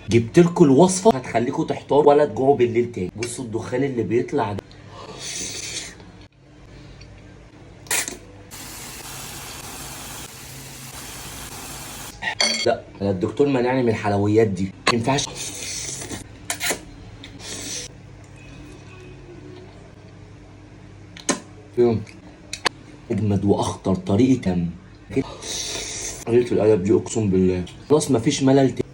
جبت لكم الوصفه هتخليكم تحتاروا ولا تجوعوا بالليل تاني. بصوا الدخان اللي بيطلع ده. لا انا الدكتور منعني من الحلويات دي، ما ينفعش. فيهم اجمد واخطر طريقه قلة الادب دي اقسم بالله. خلاص مفيش ملل تاني.